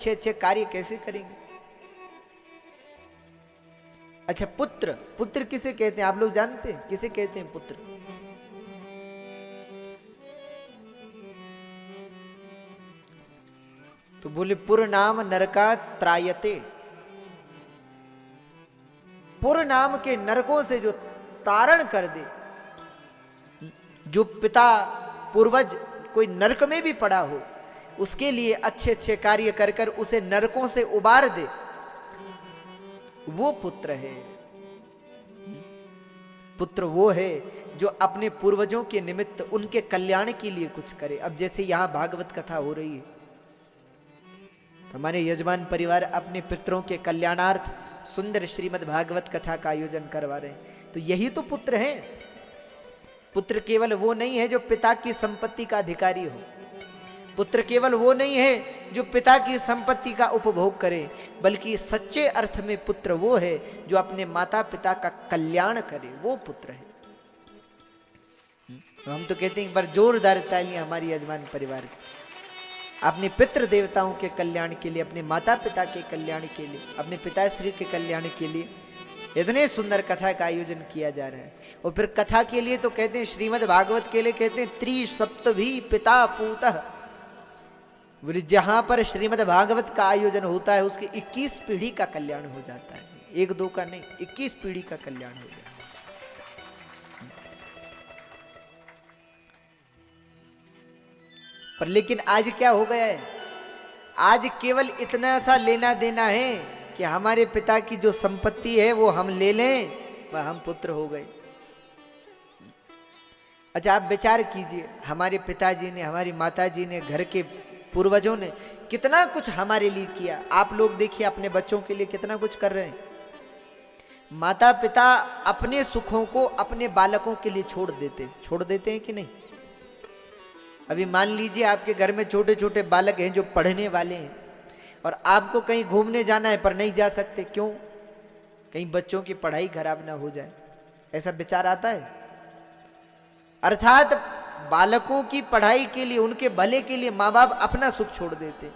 अच्छे अच्छे कार्य कैसे करेंगे। अच्छा, पुत्र, पुत्र किसे कहते हैं आप लोग जानते हैं? किसे कहते हैं पुत्र? तो बोले पुर नाम नरका त्रायते। पुर नाम के नरकों से जो तारण कर दे, जो पिता पूर्वज कोई नरक में भी पड़ा हो, उसके लिए अच्छे अच्छे कार्य कर कर उसे नरकों से उबार दे, वो पुत्र है। पुत्र वो है जो अपने पूर्वजों के निमित्त उनके कल्याण के लिए कुछ करे। अब जैसे यहां भागवत कथा हो रही है, तो हमारे यजमान परिवार अपने पितरों के कल्याणार्थ सुंदर श्रीमद् भागवत कथा का आयोजन करवा रहे हैं, तो यही तो पुत्र है। पुत्र केवल वो नहीं है जो पिता की संपत्ति का अधिकारी हो, पुत्र केवल वो नहीं है जो पिता की संपत्ति का उपभोग करे, बल्कि सच्चे अर्थ में पुत्र वो है जो अपने माता पिता का कल्याण करे, वो पुत्र है। तो हम तो कहते हैं एक बार जोरदार तालियां हमारी यजमान परिवार की, अपने पितृ देवताओं के कल्याण के लिए, अपने माता पिता के कल्याण के लिए, अपने पिताश्री के कल्याण के लिए इतने सुंदर कथा का आयोजन किया जा रहा है। और फिर कथा के लिए तो कहते हैं, श्रीमद् भागवत के लिए कहते हैं त्रिसप्तभी पिता पूतः। बोले जहां पर श्रीमद् भागवत का आयोजन होता है उसकी 21 पीढ़ी का कल्याण हो जाता है, एक दो का नहीं, 21 पीढ़ी का कल्याण हो जाता है। पर लेकिन आज क्या हो गया है, आज केवल इतना सा लेना देना है कि हमारे पिता की जो संपत्ति है वो हम ले लें, वह हम पुत्र हो गए। अच्छा, आप विचार कीजिए, हमारे पिताजी ने, हमारी माताजी ने, घर के पूर्वजों ने कितना कुछ हमारे लिए किया। आप लोग देखिए अपने बच्चों के लिए कितना कुछ कर रहे हैं। माता पिता अपने सुखों को अपने बालकों के लिए छोड़ देते हैं कि नहीं? अभी मान लीजिए आपके घर में छोटे छोटे बालक हैं जो पढ़ने वाले हैं, और आपको कहीं घूमने जाना है पर नहीं जा सकते, क्यों? कहीं बच्चों की पढ़ाई खराब ना हो जाए, ऐसा विचार आता है। अर्थात बालकों की पढ़ाई के लिए, उनके भले के लिए माँ बाप अपना सुख छोड़ देते,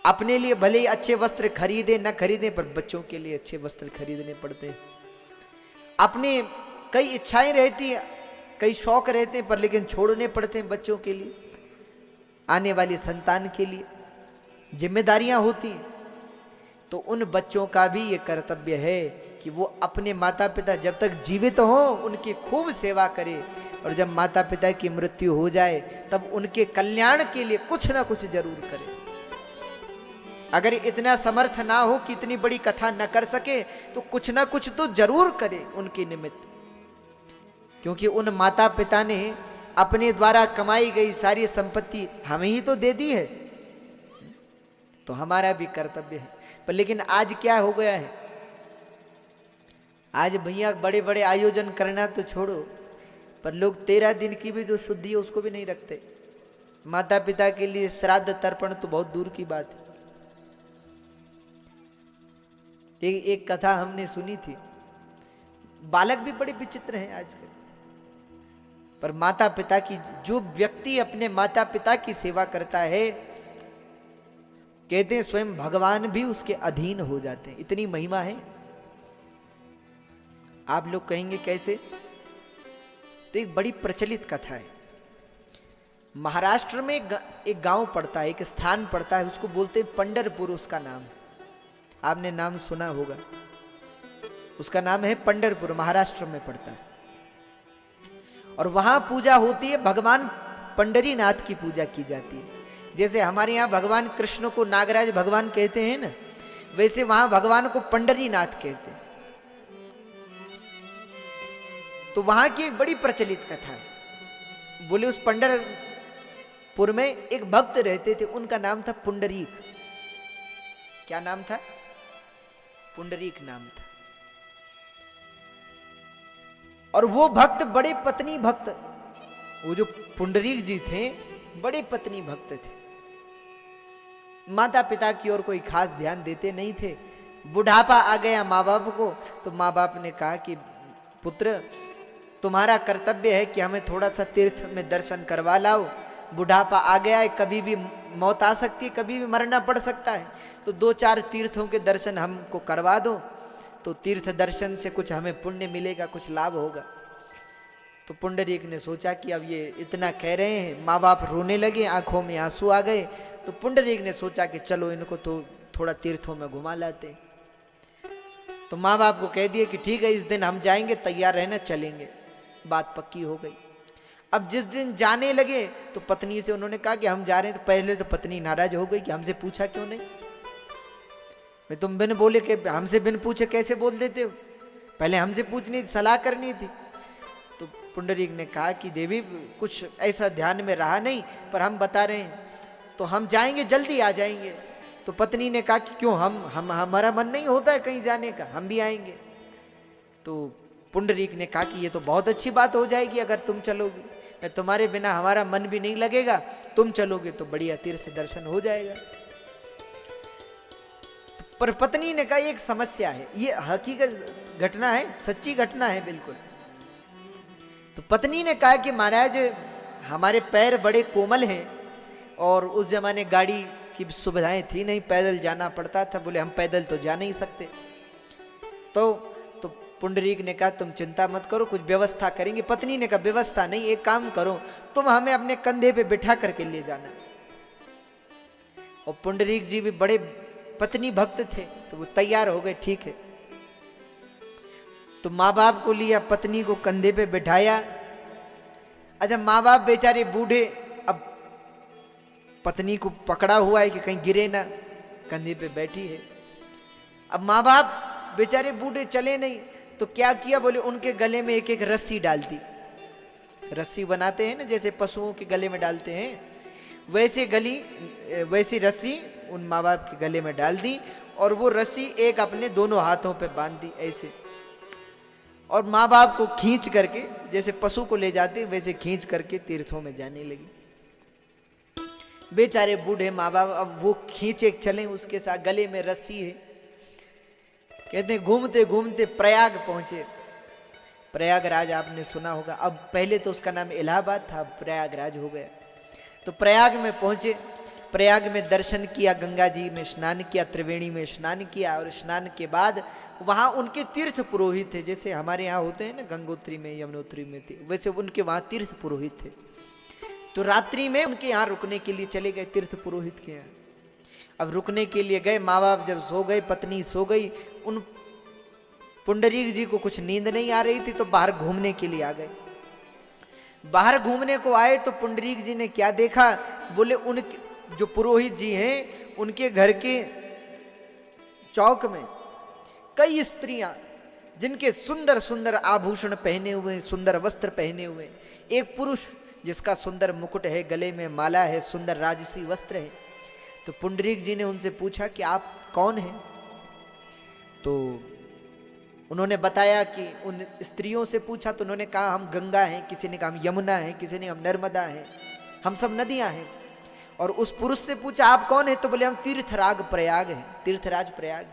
अपने लिए भले ही अच्छे वस्त्र खरीदे न खरीदे, पर बच्चों के लिए अच्छे वस्त्र खरीदने पड़ते हैं। अपने कई इच्छाएं रहती है, कई शौक रहते हैं, पर लेकिन छोड़ने पड़ते हैं बच्चों के लिए, आने वाली संतान के लिए जिम्मेदारियां होती हैं। तो उन बच्चों का भी ये कर्तव्य है कि वो अपने माता पिता जब तक जीवित हों उनकी खूब सेवा करे, और जब माता पिता की मृत्यु हो जाए तब उनके कल्याण के लिए कुछ ना कुछ जरूर करे। अगर इतना समर्थ ना हो कि इतनी बड़ी कथा न कर सके, तो कुछ ना कुछ तो जरूर करे उनके निमित्त, क्योंकि उन माता पिता ने अपने द्वारा कमाई गई सारी संपत्ति हमें ही तो दे दी है, तो हमारा भी कर्तव्य है। पर लेकिन आज क्या हो गया है, आज भैया बड़े बड़े आयोजन करना तो छोड़ो, पर लोग 13 दिन की भी जो शुद्धि है उसको भी नहीं रखते। माता पिता के लिए श्राद्ध तर्पण तो बहुत दूर की बात है। एक कथा हमने सुनी थी, बालक भी बड़े विचित्र हैं आजकल, पर माता पिता की, जो व्यक्ति अपने माता पिता की सेवा करता है, कहते हैं स्वयं भगवान भी उसके अधीन हो जाते हैं, इतनी महिमा है। आप लोग कहेंगे कैसे? तो एक बड़ी प्रचलित कथा है। महाराष्ट्र में एक गांव पड़ता है, एक स्थान पड़ता है, उसको बोलते हैं पंढरपुर, उसका नाम, आपने नाम सुना होगा, उसका नाम है पंढरपुर, महाराष्ट्र में पड़ता है। और वहां पूजा होती है, भगवान पंडरीनाथ की पूजा की जाती है। जैसे हमारे यहाँ भगवान कृष्ण को नागराज भगवान कहते हैं ना, वैसे वहां भगवान को पंडरीनाथ कहते हैं। तो वहां की एक बड़ी प्रचलित कथा है। बोले उस पंढरपुर में एक भक्त रहते थे, उनका नाम था पुंडरीक। क्या नाम था? पुंडरीक नाम था। और वो भक्त बड़े पत्नी भक्त, वो जो पुंडरीक जी थे बड़े पत्नी भक्त थे, माता पिता की ओर कोई खास ध्यान देते नहीं थे। बुढ़ापा आ गया माँ बाप को, तो माँ बाप ने कहा कि पुत्र, तुम्हारा कर्तव्य है कि हमें थोड़ा सा तीर्थ में दर्शन करवा लाओ, बुढ़ापा आ गया है, कभी भी मौत आ सकती है, कभी भी मरना पड़ सकता है, तो 2-4 तीर्थों के दर्शन हमको करवा दो, तो तीर्थ दर्शन से कुछ हमें पुण्य मिलेगा, कुछ लाभ होगा। तो पुंडरीक ने सोचा कि अब ये इतना कह रहे हैं, माँ बाप रोने लगे, आंखों में आंसू आ गए, तो पुंडरीक ने सोचा कि चलो इनको तो थोड़ा तीर्थों में घुमा लाते। तो माँ बाप को कह दिए कि ठीक है, इस दिन हम जाएंगे, तैयार रहना, चलेंगे। बात पक्की हो गई। अब जिस दिन जाने लगे तो पत्नी से उन्होंने कहा कि हम जा रहे हैं, तो पहले तो पत्नी नाराज हो गई कि हमसे पूछा क्यों नहीं, मैं तुम बिन बोले के, हमसे बिन पूछे कैसे बोल देते हो, पहले हमसे पूछनी, सलाह करनी थी। तो पुंडरीक ने कहा कि देवी कुछ ऐसा ध्यान में रहा नहीं, पर हम बता रहे हैं, तो हम जाएंगे, जल्दी आ जाएंगे। तो पत्नी ने कहा कि क्यों, हम हमारा मन नहीं होता है कहीं जाने का, हम भी आएंगे। तो पुंडरीक ने कहा कि ये तो बहुत अच्छी बात हो जाएगी अगर तुम चलोगी, मैं तुम्हारे बिना हमारा मन भी नहीं लगेगा, तुम चलोगे तो बढ़िया तीर्थ दर्शन हो जाएगा। पर पत्नी ने कहा एक समस्या है, ये हकीकत घटना है, सच्ची घटना है बिल्कुल। तो पत्नी ने कहा कि महाराज हमारे पैर बड़े कोमल हैं, और उस जमाने गाड़ी की सुविधाएं थी नहीं, पैदल जाना पड़ता था। बोले हम पैदल तो जा नहीं सकते। तो पुंडरीक ने कहा तुम चिंता मत करो, कुछ व्यवस्था करेंगे। पत्नी ने कहा व्यवस्था नहीं, एक काम करो, तुम हमें अपने कंधे पे बिठा करके ले जाना। और पुंडरीक जी भी बड़े पत्नी भक्त थे, तो वो तैयार हो गए, ठीक है। तो माँ बाप को लिया, पत्नी को कंधे पे बिठाया। अच्छा, माँ बाप बेचारे बूढ़े, अब पत्नी को पकड़ा हुआ है कि कहीं गिरे ना, कंधे पे बैठी है। अब माँ बाप बेचारे बूढ़े चले नहीं, तो क्या किया, बोले उनके गले में एक एक रस्सी डाल दी। रस्सी बनाते हैं ना, जैसे पशुओं के गले में डालते हैं, वैसी रस्सी उन माँ बाप के गले में डाल दी, और वो रस्सी एक अपने दोनों हाथों पे बांध दी ऐसे, और माँ बाप को खींच करके, जैसे पशु को ले जाते वैसे खींच करके तीर्थों में जाने लगी। बेचारे बूढ़े माँ बाप अब वो खींचे चले, उसके साथ गले में रस्सी है। कहते हैं घूमते घूमते प्रयाग पहुंचे। प्रयागराज आपने सुना होगा, अब पहले तो उसका नाम इलाहाबाद था, प्रयागराज हो गया। तो प्रयाग में पहुंचे, प्रयाग में दर्शन किया, गंगा जी में स्नान किया, त्रिवेणी में स्नान किया, और स्नान के बाद वहां उनके तीर्थ पुरोहित थे, जैसे हमारे यहाँ होते हैं ना गंगोत्री में, यमुनोत्री में थे, वैसे उनके वहां तीर्थ पुरोहित थे। तो रात्रि में उनके यहाँ रुकने के लिए चले गए, तीर्थ पुरोहित के यहाँ। अब रुकने के लिए गए, माँ बाप जब सो गए, पत्नी सो गई, उन पुंडरीक जी को कुछ नींद नहीं आ रही थी, तो बाहर घूमने के लिए आ गए। बाहर घूमने को आए तो पुंडरीक जी ने क्या देखा, बोले उनके जो पुरोहित जी हैं, उनके घर के चौक में कई स्त्रियां, जिनके सुंदर सुंदर आभूषण पहने हुए, सुंदर वस्त्र पहने हुए, एक पुरुष जिसका सुंदर मुकुट है, गले में माला है, सुंदर राजसी वस्त्र है। तो पुंडरीक जी ने उनसे पूछा कि आप कौन हैं? तो उन्होंने बताया कि उन स्त्रियों से पूछा, तो उन्होंने कहा हम गंगा हैं, किसी ने कहा हम यमुना हैं, किसी ने हम नर्मदा हैं, हम सब नदियां हैं। और उस पुरुष से पूछा आप कौन है? तो बोले हम तीर्थराज प्रयाग हैं, तीर्थराज प्रयाग।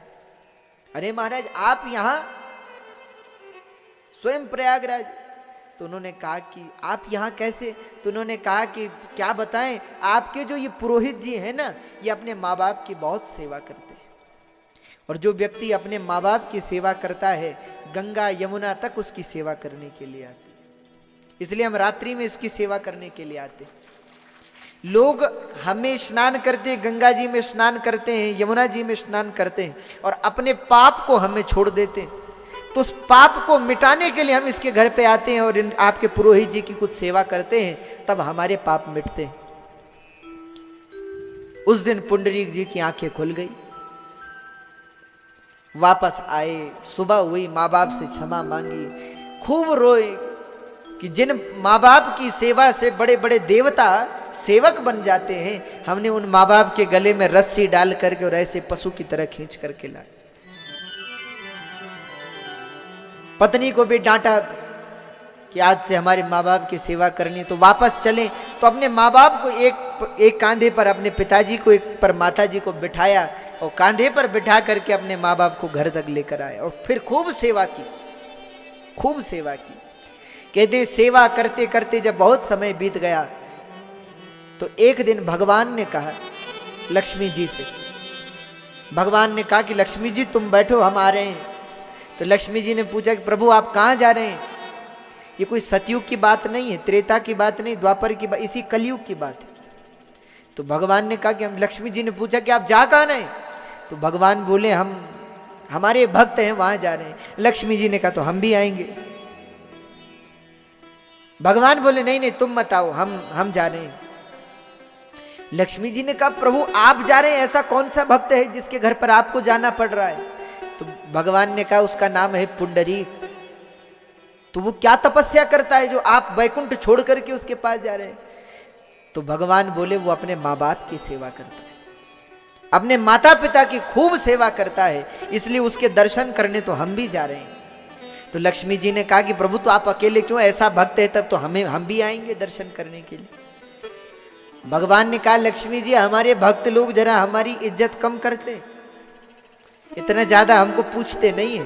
अरे महाराज आप यहां स्वयं प्रयागराज? तो उन्होंने कहा कि आप यहाँ कैसे? तो उन्होंने कहा कि क्या बताएं, आपके जो ये पुरोहित जी हैं ना, ये अपने माँ बाप की बहुत सेवा करते हैं, और जो व्यक्ति अपने माँ बाप की सेवा करता है, गंगा यमुना तक उसकी सेवा करने के लिए आते, इसलिए हम रात्रि में इसकी सेवा करने के लिए आते। लोग हमें स्नान करते हैं, गंगा जी में स्नान करते हैं, यमुना जी में स्नान करते हैं, और अपने पाप को हमें छोड़ देते हैं। तो उस पाप को मिटाने के लिए हम इसके घर पे आते हैं और आपके पुरोहित जी की कुछ सेवा करते हैं, तब हमारे पाप मिटते हैं। उस दिन पुंडरीक जी की आंखें खुल गई, वापस आए, सुबह हुई, माँ बाप से क्षमा मांगी, खूब रोए कि जिन माँ बाप की सेवा से बड़े बड़े देवता सेवक बन जाते हैं, हमने उन माँ बाप के गले में रस्सी डाल करके और ऐसे पशु की तरह खींच करके लाए। पत्नी को भी डांटा कि आज से हमारे माँ बाप की सेवा करनी, तो वापस चले। तो अपने माँ बाप को एक कांधे पर, अपने पिताजी को एक पर माता जी को बिठाया, और कांधे पर बिठा करके अपने माँ बाप को घर तक लेकर आए, और फिर खूब सेवा की, खूब सेवा की। कहते सेवा करते करते जब बहुत समय बीत गया, तो एक दिन भगवान ने कहा लक्ष्मी जी से, भगवान ने कहा कि लक्ष्मी जी तुम बैठो, हम आ रहे हैं। तो लक्ष्मी जी ने पूछा कि प्रभु आप कहाँ जा रहे हैं? ये कोई सतयुग की बात नहीं है, त्रेता की बात नहीं, द्वापर की बात, इसी कलयुग की बात है। तो भगवान ने कहा कि हम, लक्ष्मी जी ने पूछा कि आप जा कहाँ रहे हैं? तो भगवान बोले हम, हमारे भक्त हैं वहां जा रहे हैं। लक्ष्मी जी ने कहा तो हम भी आएंगे। भगवान बोले नहीं नहीं तुम मत आओ, हम जा रहे हैं। लक्ष्मी जी ने कहा प्रभु आप जा रहे हैं, ऐसा कौन सा भक्त है जिसके घर पर आपको जाना पड़ रहा है? तो भगवान ने कहा उसका नाम है पुंडरीक। तो वो क्या तपस्या करता है जो आप वैकुंठ छोड़ करके उसके पास जा रहे हैं? तो भगवान बोले वो अपने माँ बाप की सेवा करता है, अपने माता पिता की खूब सेवा करता है, इसलिए उसके दर्शन करने तो हम भी जा रहे हैं। तो लक्ष्मी जी ने कहा कि प्रभु तो आप अकेले क्यों, ऐसा भक्त है तब तो हम भी आएंगे दर्शन करने के लिए। भगवान ने कहा लक्ष्मी जी हमारे भक्त लोग जरा हमारी इज्जत कम करते, इतना ज्यादा हमको पूछते नहीं है।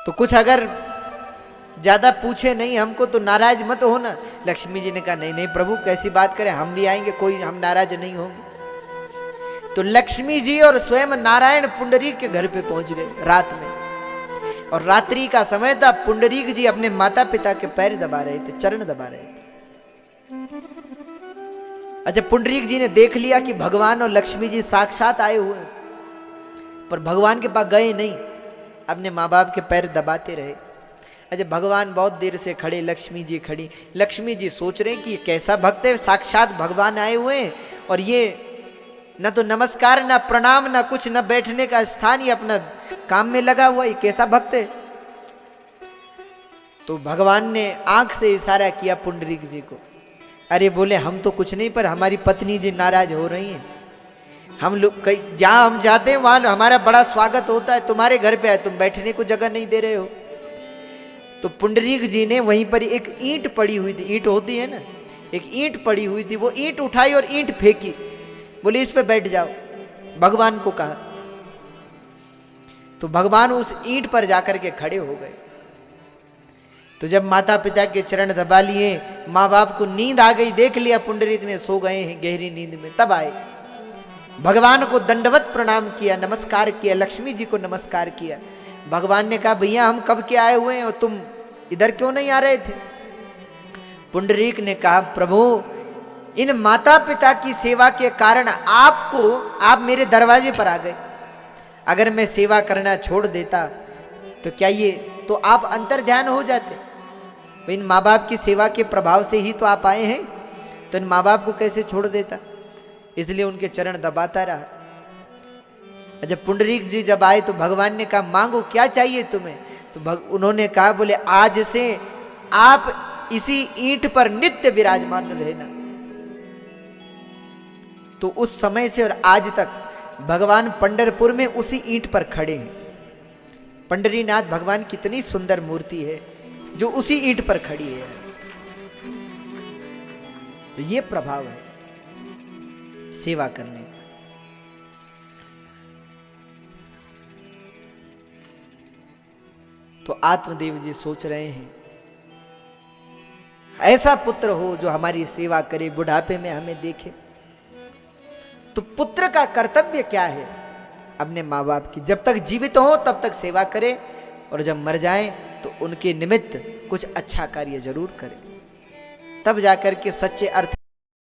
तो कुछ अगर ज्यादा पूछे नहीं हमको तो नाराज मत होना। लक्ष्मी जी ने कहा नहीं नहीं प्रभु कैसी बात करें, हम भी आएंगे, कोई हम नाराज नहीं होंगे। तो लक्ष्मी जी और स्वयं नारायण पुंडरीक के घर पे पहुंच गए रात में, और रात्रि का समय था। पुंडरीक जी अपने माता पिता के पैर दबा रहे थे, चरण दबा रहे थे। अच्छा पुंडरीक जी ने देख लिया कि भगवान और लक्ष्मी जी साक्षात आए हुए, पर भगवान के पास गए नहीं, अपने माँ बाप के पैर दबाते रहे। अच्छा भगवान बहुत देर से खड़े, लक्ष्मी जी खड़ी। लक्ष्मी जी सोच रहे हैं कि ये कैसा भक्त है, साक्षात भगवान आए हुए हैं और ये न तो नमस्कार न प्रणाम न कुछ, न बैठने का स्थान, ही अपना काम में लगा हुआ, ये कैसा भक्त है। तो भगवान ने आंख से इशारा किया पुंडरीक जी को। अरे बोले हम तो कुछ नहीं, पर हमारी पत्नी जी नाराज हो रही हैं, हम लोग कहीं जहां हम जाते हैं वहां हमारा बड़ा स्वागत होता है, तुम्हारे घर पे आए तुम बैठने को जगह नहीं दे रहे हो। तो पुंडरीक जी ने वहीं पर एक ईंट पड़ी हुई थी, ईंट होती है ना, एक ईंट पड़ी हुई थी, वो ईंट उठाई और ईंट फेंकी, बोले इस पे बैठ जाओ, भगवान को कहा। तो भगवान उस ईंट पर जाकर के खड़े हो गए। तो जब माता पिता के चरण दबा लिए, माँ बाप को नींद आ गई, देख लिया पुंडरीक ने सो गए हैं गहरी नींद में, तब आए, भगवान को दंडवत प्रणाम किया, नमस्कार किया, लक्ष्मी जी को नमस्कार किया। भगवान ने कहा भैया हम कब के आए हुए हैं और तुम इधर क्यों नहीं आ रहे थे? पुंडरीक ने कहा प्रभु इन माता पिता की सेवा के कारण आप मेरे दरवाजे पर आ गए, अगर मैं सेवा करना छोड़ देता तो क्या ये तो आप अंतर ध्यान हो जाते। इन माँ बाप की सेवा के प्रभाव से ही तो आप आए हैं, तो इन माँ बाप को कैसे छोड़ देता, इसलिए उनके चरण दबाता रहा। जब पुंडरीक जी जब आए तो भगवान ने कहा मांगो क्या चाहिए तुम्हें? तो उन्होंने कहा बोले आज से आप इसी ईंट पर नित्य विराजमान रहना। तो उस समय से और आज तक भगवान पंढरपुर में उसी ईंट पर खड़े हैं। पंडरीनाथ भगवान कितनी सुंदर मूर्ति है जो उसी ईंट पर खड़ी है। तो ये प्रभाव है सेवा करने का। तो आत्मदेव जी सोच रहे हैं ऐसा पुत्र हो जो हमारी सेवा करे, बुढ़ापे में हमें देखे। तो पुत्र का कर्तव्य क्या है? अपने माँ बाप की जब तक जीवित हो तब तक सेवा करे, और जब मर जाए तो उनके निमित्त कुछ अच्छा कार्य जरूर करे, तब जाकर के सच्चे अर्थ